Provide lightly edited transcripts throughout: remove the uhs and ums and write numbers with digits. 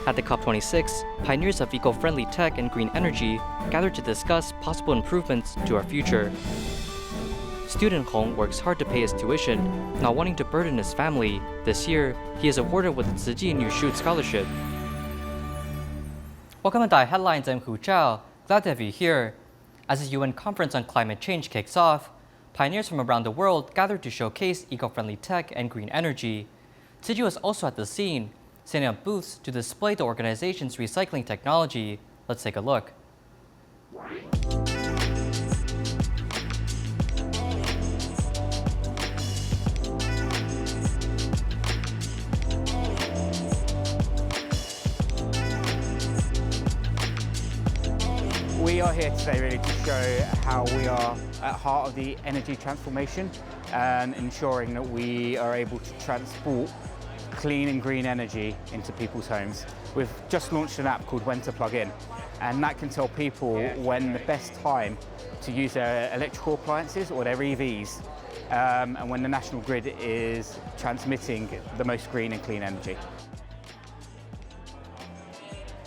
At the COP26, pioneers of eco-friendly tech and green energy gathered to discuss possible improvements to our future. Student Hong works hard to pay his tuition, not wanting to burden his family. This year, he is awarded with the Tzu Chi New Shoot Scholarship. Welcome to DaAi Headlines, I'm Hu Chiao. Glad to have you here. As the UN Conference on Climate Change kicks off, pioneers from around the world gathered to showcase eco-friendly tech and green energy. Tzu Chi was also at the scene, setting up booths to display the organization's recycling technology. Let's take a look. We are here today really to show how we are at heart of the energy transformation and ensuring that we are able to transport clean and green energy into people's homes. We've just launched an app called When to Plug In, and that can tell people when the best time to use their electrical appliances or their EVs, and when the national grid is transmitting the most green and clean energy.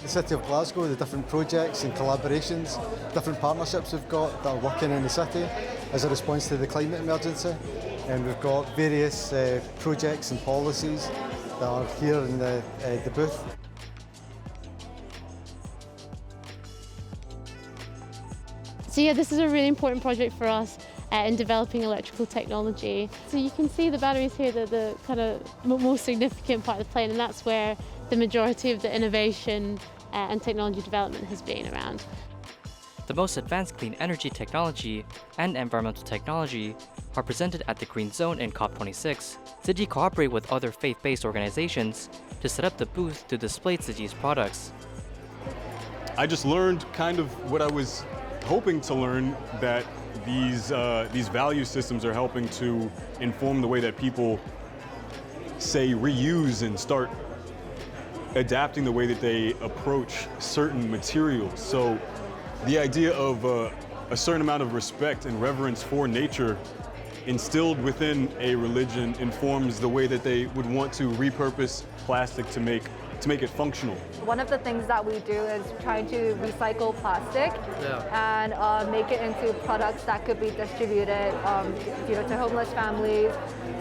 The City of Glasgow, the different projects and collaborations, different partnerships we've got that are working in the city as a response to the climate emergency. And we've got various projects and policies that are here in the booth. So yeah, this is a really important project for us in developing electrical technology. So you can see the batteries here, the kind of most significant part of the plane, and that's where the majority of the innovation and technology development has been around. The most advanced clean energy technology and environmental technology are presented at the Green Zone in COP26. Tzu Chi cooperated with other faith-based organizations to set up the booth to display Tzu Chi's products. I just learned kind of what I was hoping to learn, that these value systems are helping to inform the way that people say reuse and start adapting the way that they approach certain materials. So the idea of a certain amount of respect and reverence for nature instilled within a religion informs the way that they would want to repurpose plastic to make it functional. One of the things that we do is trying to recycle plastic and make it into products that could be distributed to homeless families.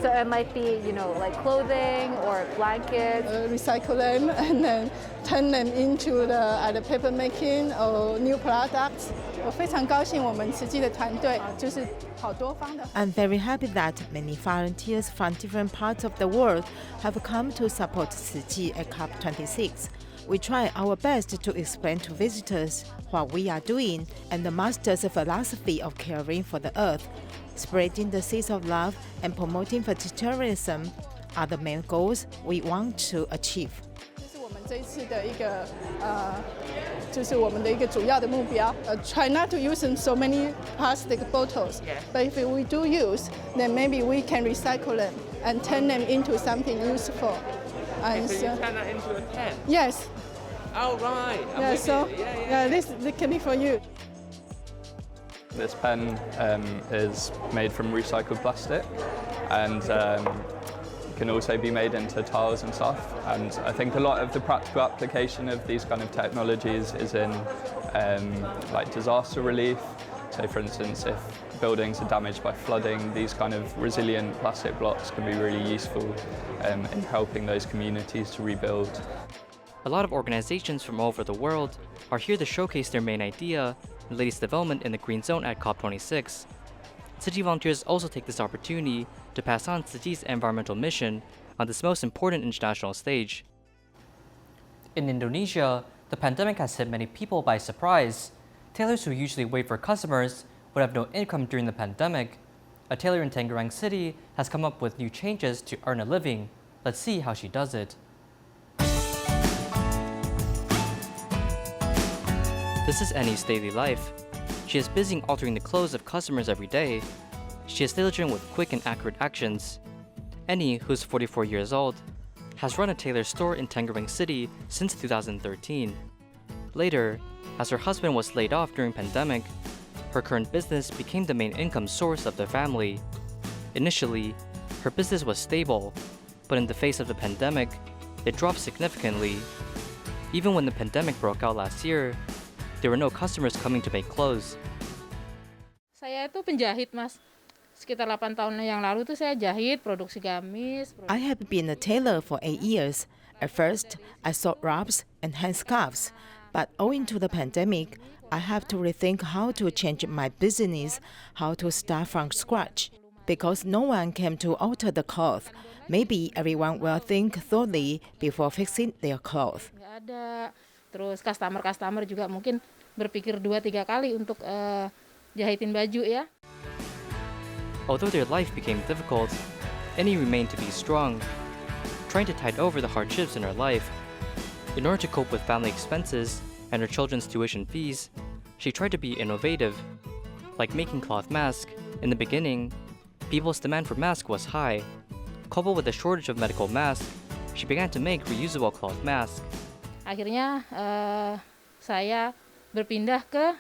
So it might be, like clothing or blankets. Recycle them and then turn them into either paper making or new products. 我非常高兴我们慈济的团队就是好多方的。I'm very happy that many volunteers from different parts of the world have come to support Tzu Chi at COP26. We try our best to explain to visitors what we are doing and the master's philosophy of caring for the earth. Spreading the seeds of love and promoting vegetarianism are the main goals we want to achieve. 这是我们这一次的一个就是我们的一个主要的目标。Try not to use so many plastic bottles, but if we do use, then maybe we can recycle them and turn them into something useful. And so you turn that into a pen? Yes. Oh right. This can be for you. This pen is made from recycled plastic and can also be made into tiles and stuff. And I think a lot of the practical application of these kind of technologies is in like disaster relief. So for instance, if buildings are damaged by flooding, these kind of resilient plastic blocks can be really useful in helping those communities to rebuild. A lot of organizations from all over the world are here to showcase their main idea, the latest development in the Green Zone at COP26. Tzu Chi volunteers also take this opportunity to pass on Tzu Chi's environmental mission on this most important international stage. In Indonesia, the pandemic has hit many people by surprise. Tailors who usually wait for customers would have no income during the pandemic. A tailor in Tangerang City has come up with new changes to earn a living. Let's see how she does it. This is Annie's daily life. She is busy altering the clothes of customers every day. She is diligent with quick and accurate actions. Annie, who's 44 years old, has run a tailor store in Tangerang City since 2013. Later, as her husband was laid off during pandemic, her current business became the main income source of the family. Initially, her business was stable, but in the face of the pandemic, it dropped significantly. Even when the pandemic broke out last year, there were no customers coming to make clothes. Saya itu penjahit, Mas. Sekitar 8 tahun yang lalu tuh saya jahit, produksi gamis. I have been a tailor for 8 years. At first, I sold wraps and handscarves, but owing to the pandemic, I have to rethink how to change my business, how to start from scratch. Because no one came to alter the cloth, maybe everyone will think thoroughly before fixing their cloth. Nggak ada. Terus customer juga mungkin berpikir 2-3 kali untuk jahitin baju ya. Although their life became difficult, Annie remained to be strong, trying to tide over the hardships in her life. In order to cope with family expenses and her children's tuition fees, she tried to be innovative. Like making cloth masks, in the beginning, people's demand for masks was high. Coupled with a shortage of medical masks, she began to make reusable cloth masks. Akhirnya saya berpindah ke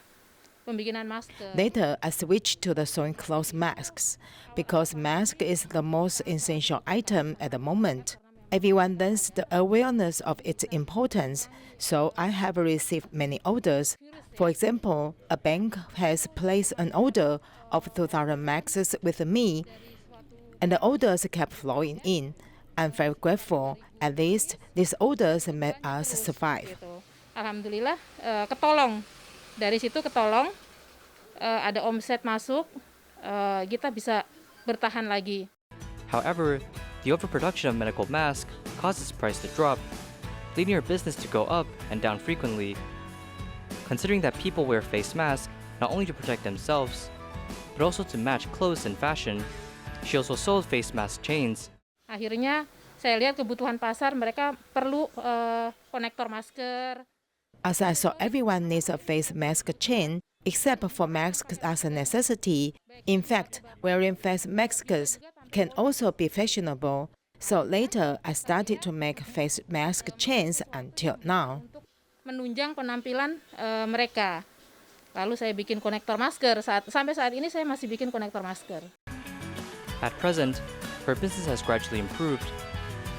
pembikinan masker. Later, I switched to the sewing cloth masks because mask is the most essential item at the moment. Everyone learns the awareness of its importance, so I have received many orders. For example, a bank has placed an order of 2,000 masks with me, and the orders kept flowing in. I'm very grateful. At least these orders made us survive. Alhamdulillah, ketolong. Dari situ ketolong, ada omset masuk, kita bisa bertahan lagi. However, the overproduction of medical masks causes price to drop, leading her business to go up and down frequently. Considering that people wear face masks not only to protect themselves, but also to match clothes and fashion, she also sold face mask chains. Akhirnya saya lihat kebutuhan pasar, mereka perlu konektor masker. As I saw everyone needs a face mask chain, except for masks as a necessity. In fact, wearing face masks can also be fashionable. So later, I started to make face mask chains until now. Menunjang penampilan mereka. Lalu saya bikin konektor masker. Sampai saat ini saya masih bikin konektor masker. At present, her business has gradually improved.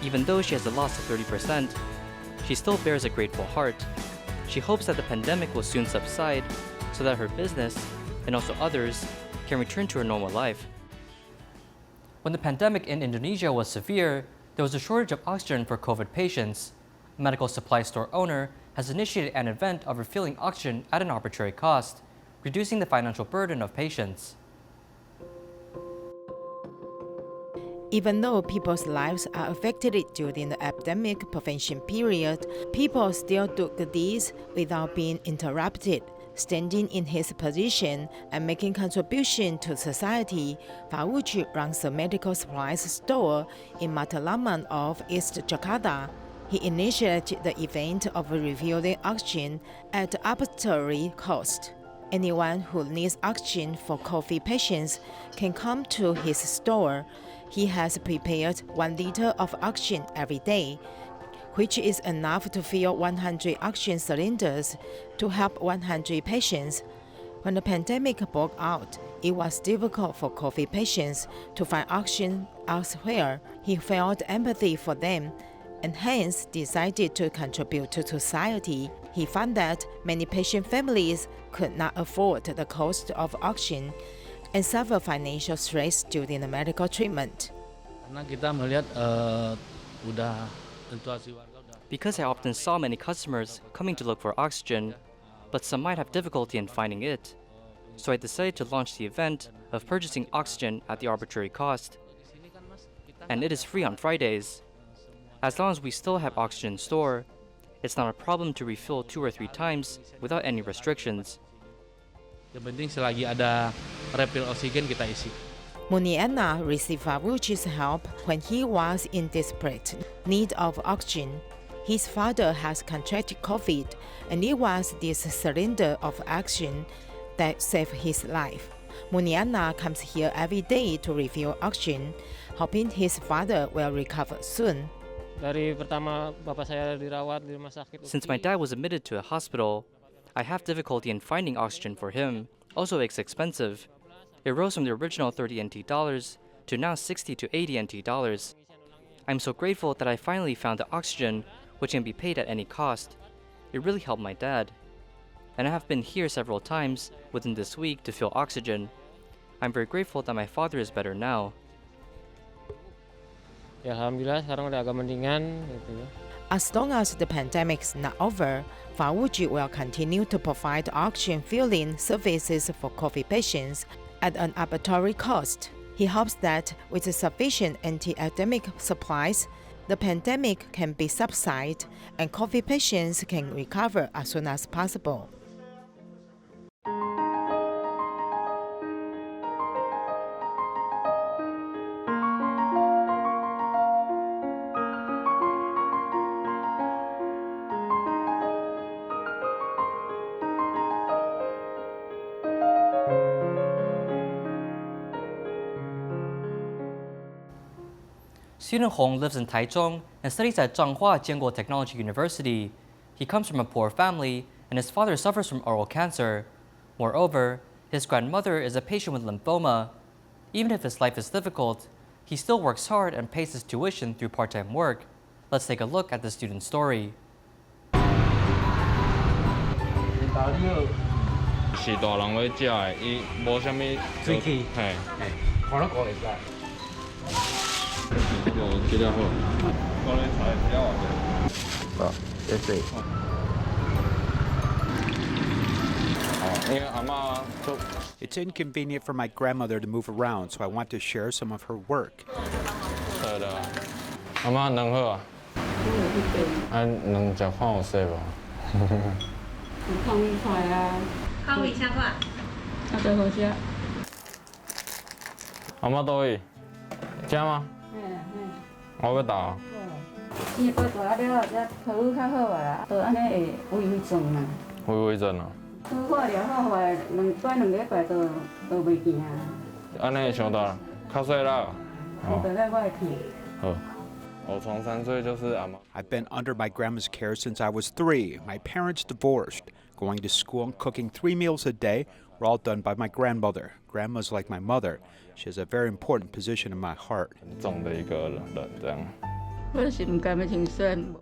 Even though she has a loss of 30%, she still bears a grateful heart. She hopes that the pandemic will soon subside so that her business, and also others, can return to her normal life. When the pandemic in Indonesia was severe, there was a shortage of oxygen for COVID patients. A medical supply store owner has initiated an event of refilling oxygen at an arbitrary cost, reducing the financial burden of patients. Even though people's lives are affected during the epidemic prevention period, people still took this without being interrupted. Standing in his position and making contribution to society, Hu Chiao runs a medical supplies store in Matalaman of East Jakarta. He initiated the event of refilling oxygen at arbitrary cost. Anyone who needs oxygen for COVID patients can come to his store. He has prepared 1 liter of oxygen every day, which is enough to fill 100 oxygen cylinders to help 100 patients. When the pandemic broke out, it was difficult for COVID patients to find oxygen elsewhere. He felt empathy for them and hence decided to contribute to society. He found that many patient families could not afford the cost of oxygen and suffer financial stress during the medical treatment. Because I often saw many customers coming to look for oxygen, but some might have difficulty in finding it. So I decided to launch the event of purchasing oxygen at the arbitrary cost. And it is free on Fridays. As long as we still have oxygen in store, it's not a problem to refill 2 or 3 times without any restrictions. Muniana received Hu Chiao's help when he was in desperate need of oxygen. His father has contracted COVID, and it was this cylinder of oxygen that saved his life. Muniana comes here every day to refill oxygen, hoping his father will recover soon. Since my dad was admitted to a hospital, I have difficulty in finding oxygen for him. Also, it's expensive. It rose from the original 30 NT dollars to now 60 to 80 NT dollars. I'm so grateful that I finally found the oxygen which can be paid at any cost. It really helped my dad. And I have been here several times within this week to feel oxygen. I'm very grateful that my father is better now. Ya alhamdulillah sekarang udah agak mendingan gitu ya. As long as the pandemic is not over, Hu will continue to provide oxygen filling services for COVID patients at an arbitrary cost. He hopes that with sufficient anti-epidemic supplies, the pandemic can be subsided and COVID patients can recover as soon as possible. Student Hong lives in Taichung and studies at Zhanghua Jianguo Technology University. He comes from a poor family, and his father suffers from oral cancer. Moreover, his grandmother is a patient with lymphoma. Even if his life is difficult, he still works hard and pays his tuition through part-time work. Let's take a look at the student's story. 是大人要食的，伊无啥物。水气，嘿，看得过会使。这个比较好。高丽菜比较好吃。啊，也对。因为阿嬷就。 It's inconvenient for my grandmother to move around, so I want to share some of her work. 对的。阿嬷能好啊？能食看有食无？放一块啊。放一下块。那最好吃。阿嬷倒位，食吗？我要打。伊包大了，才皮肤较好啦，都安尼会微肿啦。微肿啊。拄好疗好后，2礼拜都袂惊啊。安尼会伤大，较细啦。大概我会听。好。我从3岁就是阿嬷。 I've been under my grandma's care since I was 3. My parents divorced. Going to school and cooking 3 meals a day were all done by my grandmother. Grandma's like my mother. She has a very important position in my heart. 重的一个人这样。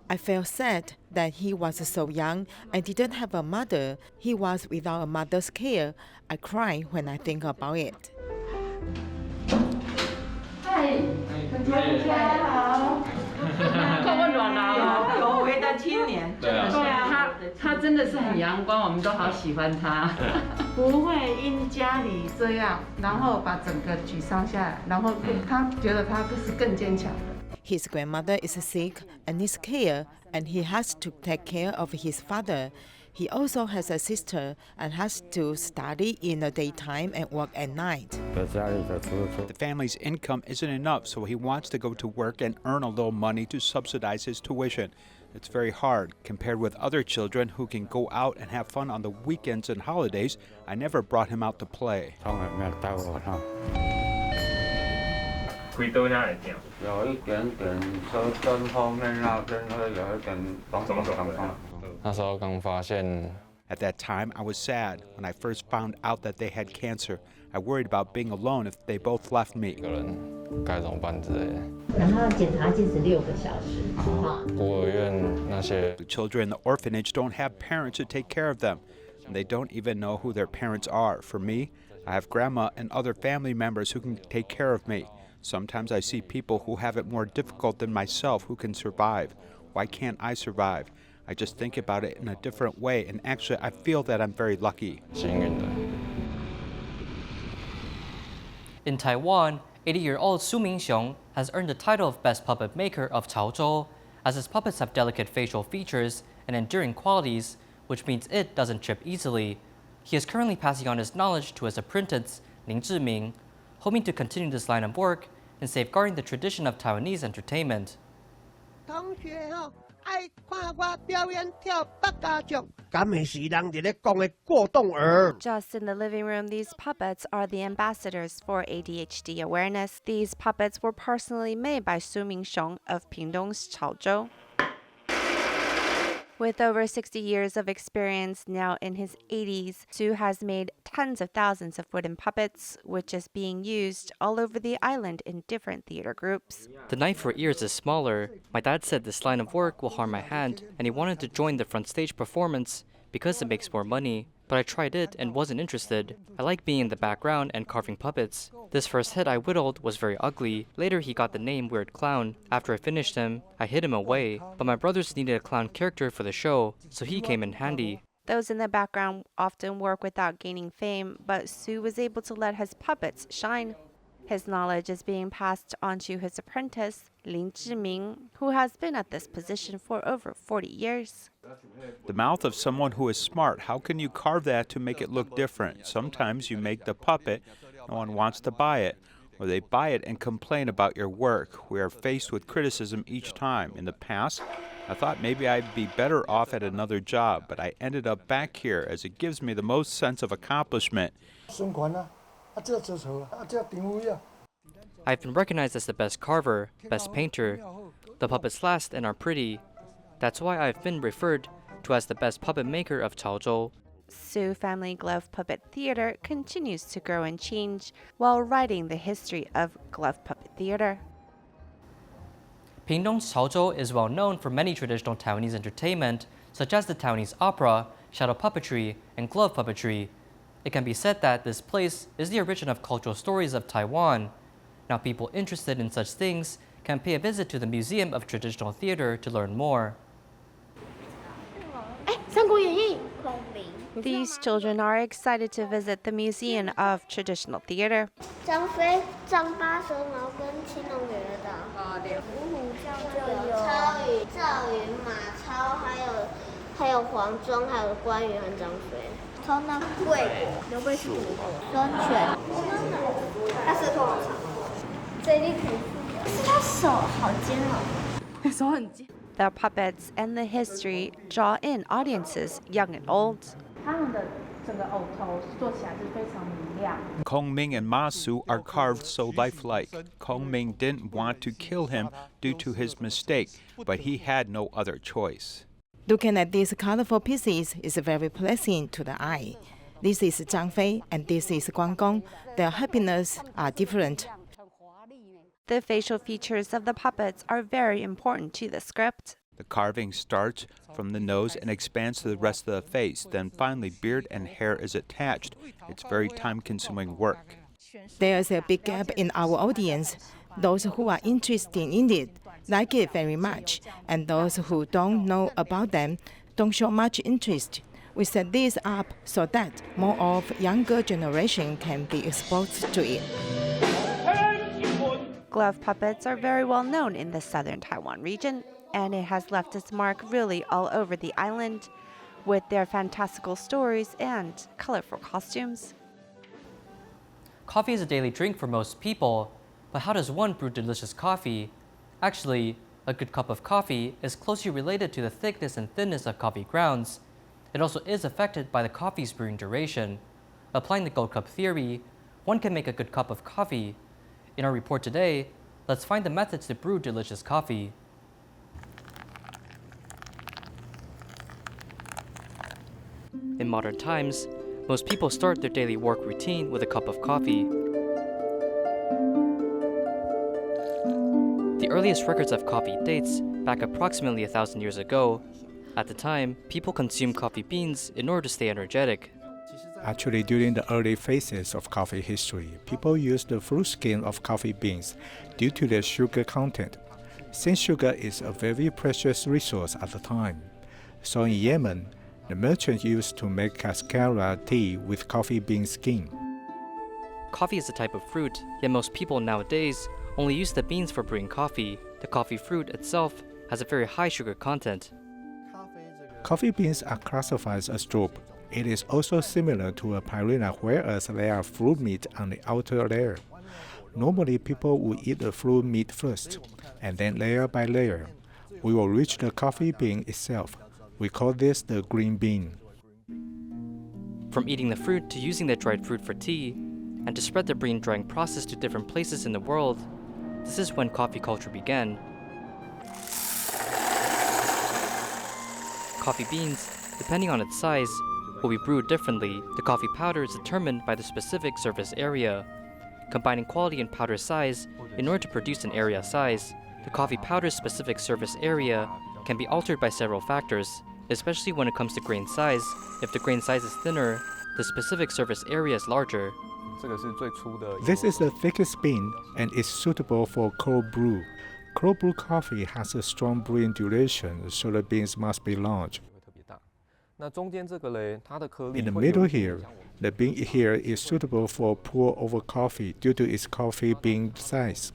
I felt sad that he was so young and didn't have a mother. He was without a mother's care. I cry when I think about it. 嗨，大家好。够温暖了，久违的青年。对啊，他真的是很阳光，我们都好喜欢他。不会因家里这样，然后把整个沮丧下来，然后他觉得他是更坚强的。 His grandmother is sick and needs care, and he has to take care of his father. He also has a sister and has to study in the daytime and work at night. The family's income isn't enough, so he wants to go to work and earn a little money to subsidize his tuition. It's very hard compared with other children who can go out and have fun on the weekends and holidays. I never brought him out to play. 开刀下来听。有一点点舌根后面那边会有一点肿肿感痛。那时候刚发现。 At that time, I was sad. When I first found out that they had cancer, I worried about being alone if they both left me. 一个人该怎么办之类的。然后检查禁止6个小时。孤儿院那些。 The children in the orphanage don't have parents to take care of them, and they don't even know who their parents are. For me, I have grandma and other family members who can take care of me. Sometimes I see people who have it more difficult than myself who can survive. Why can't I survive? I just think about it in a different way, and actually I feel that I'm very lucky. 幸运的。 In Taiwan, 80-year-old Su Mingxiong has earned the title of Best Puppet Maker of Chaozhou, as his puppets have delicate facial features and enduring qualities, which means it doesn't trip easily. He is currently passing on his knowledge to his apprentice, Ning Zhiming, hoping to continue this line of work and safeguarding the tradition of Taiwanese entertainment. 同学爱看我表演跳八家将，敢会是人伫咧讲的过动儿。 Just in the living room, these puppets are the ambassadors for ADHD awareness. These puppets were personally made by Su Mingxiong of Pingdong's Chaozhou. With over 60 years of experience, now in his 80s, Tzu has made tens of thousands of wooden puppets, which is being used all over the island in different theater groups. The knife for ears is smaller. My dad said this line of work will harm my hand, and he wanted to join the front stage performance because it makes more money. But I tried it and wasn't interested. I like being in the background and carving puppets. This first head I whittled was very ugly. Later he got the name Weird Clown. After I finished him, I hid him away. But my brothers needed a clown character for the show, so he came in handy. Those in the background often work without gaining fame, but Tzu was able to let his puppets shine. His knowledge is being passed on to his apprentice, Lin Zhiming, who has been at this position for over 40 years. The mouth of someone who is smart, how can you carve that to make it look different? Sometimes you make the puppet, no one wants to buy it, or they buy it and complain about your work. We are faced with criticism each time. In the past, I thought maybe I'd be better off at another job, but I ended up back here as it gives me the most sense of accomplishment. I've been recognized as the best carver, best painter. The puppets last and are pretty. That's why I've been referred to as the best puppet maker of Chaozhou. Tzu Family Glove Puppet Theater continues to grow and change while writing the history of glove puppet theater. Pingdong's Chaozhou is well known for many traditional Taiwanese entertainment, such as the Taiwanese opera, shadow puppetry, and glove puppetry. It can be said that this place is the origin of cultural stories of Taiwan. Now people interested in such things can pay a visit to the Museum of Traditional Theater to learn more. These children are excited to visit the Museum of Traditional Theater. The puppets and the history draw in audiences, young and old. Kong Ming and Ma Su are carved so lifelike. Kong Ming didn't want to kill him due to his mistake, but he had no other choice. Looking at these colorful pieces is very pleasing to the eye. This is Zhang Fei and this is Guang Gong. Their happiness are different. The facial features of the puppets are very important to the script. The carving starts from the nose and expands to the rest of the face. Then finally beard and hair is attached. It's very time-consuming work. There's a big gap in our audience. Those who are interested in it like it very much, and those who don't know about them don't show much interest. We set this up so that more of younger generation can be exposed to it. Glove puppets are very well known in the southern Taiwan region, and it has left its mark really all over the island with their fantastical stories and colorful costumes. Coffee is a daily drink for most people, but how does one brew delicious coffee? Actually, a good cup of coffee is closely related to the thickness and thinness of coffee grounds. It also is affected by the coffee's brewing duration. Applying the gold cup theory, one can make a good cup of coffee. In our report today, let's find the methods to brew delicious coffee. In modern times, most people start their daily work routine with a cup of coffee. The earliest records of coffee dates back approximately 1,000 years ago. At the time, people consumed coffee beans in order to stay energetic. Actually, during the early phases of coffee history, people used the fruit skin of coffee beans due to their sugar content. Since sugar is a very precious resource at the time, so in Yemen, the merchants used to make cascara tea with coffee bean skin. Coffee is a type of fruit, yet most people nowadays only use the beans for brewing coffee. The coffee fruit itself has a very high sugar content. Coffee beans are classified as drupe. It is also similar to a pyrena, whereas there are fruit meat on the outer layer. Normally, people will eat the fruit meat first, and then layer by layer, we will reach the coffee bean itself. We call this the green bean. From eating the fruit to using the dried fruit for tea, and to spread the bean drying process to different places in the world, this is when coffee culture began. coffee beans, depending on its size, will be brewed differently. The coffee powder is determined by the specific surface area. Combining quality and powder size in order to produce an area size, the coffee powder's specific surface area can be altered by several factors, especially when it comes to grain size. If the grain size is thinner, the specific surface area is larger. This is the thickest bean and is suitable for cold brew. Cold brew coffee has a strong brewing duration, so the beans must be large. In the middle here, the bean here is suitable for pour-over coffee due to its coffee bean size.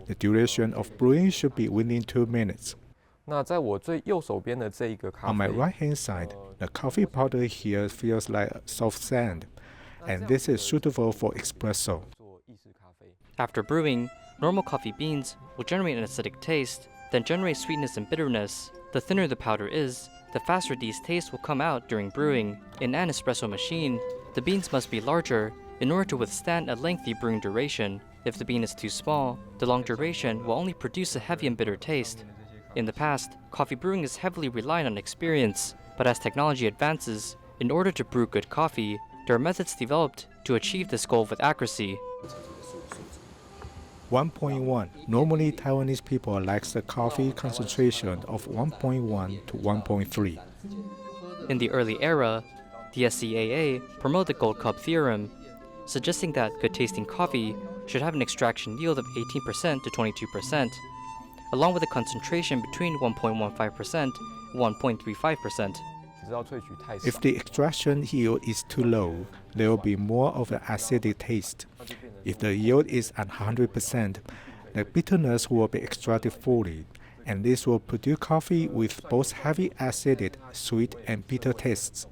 The duration of brewing should be within 2 minutes. On my right-hand side, the coffee powder here feels like soft sand, and this is suitable for espresso. After brewing, normal coffee beans will generate an acidic taste, then generate sweetness and bitterness. The thinner the powder is, the faster these tastes will come out during brewing. In an espresso machine, the beans must be larger in order to withstand a lengthy brewing duration. If the bean is too small, the long duration will only produce a heavy and bitter taste. In the past, coffee brewing is heavily reliant on experience, but as technology advances, in order to brew good coffee, there are methods developed to achieve this goal with accuracy. 1.1. Normally, Taiwanese people like the coffee concentration of 1.1 to 1.3. In the early era, the SCAA promoted the Gold Cup theorem, suggesting that good-tasting coffee should have an extraction yield of 18% to 22%, along with a concentration between 1.15% and 1.35%. If the extraction yield is too low, there will be more of an acidic taste. If the yield is at 100%, the bitterness will be extracted fully, and this will produce coffee with both heavy acidic, sweet, and bitter tastes.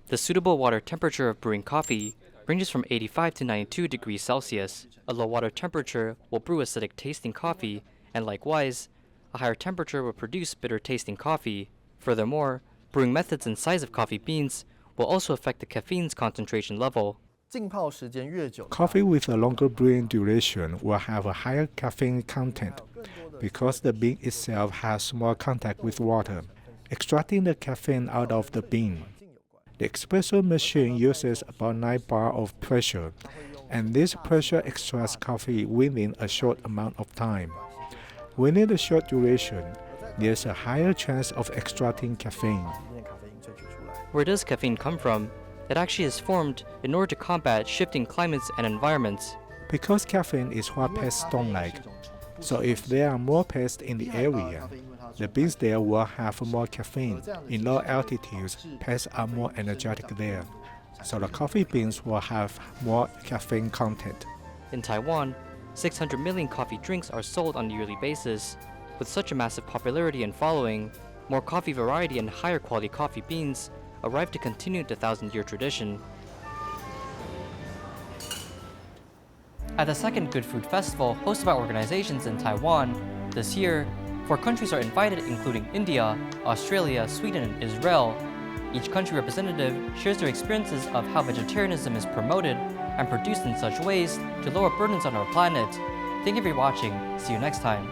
The suitable water temperature of brewing coffee ranges from 85 to 92 degrees Celsius. A low water temperature will brew acidic tasting coffee, and likewise, a higher temperature will produce bitter tasting coffee. Furthermore, brewing methods and size of coffee beans will also affect the caffeine's concentration level. Coffee with a longer brewing duration will have a higher caffeine content because the bean itself has more contact with water, extracting the caffeine out of the bean. The espresso machine uses about 9 bar of pressure, and this pressure extracts coffee within a short amount of time. Within a short duration, there's a higher chance of extracting caffeine. Where does caffeine come from? It actually is formed in order to combat shifting climates and environments. Because caffeine is what pests don't like, so if there are more pests in the area, the beans there will have more caffeine. In low altitudes, pests are more energetic there, so the coffee beans will have more caffeine content. In Taiwan, 600 million coffee drinks are sold on a yearly basis. With such a massive popularity and following, more coffee variety and higher quality coffee beans arrive to continue the 1,000-year tradition. At the second Good Food Festival hosted by organizations in Taiwan, this year, 4 countries are invited including India, Australia, Sweden, and Israel. Each country representative shares their experiences of how vegetarianism is promoted and produced in such ways to lower burdens on our planet. Thank you for watching. See you next time.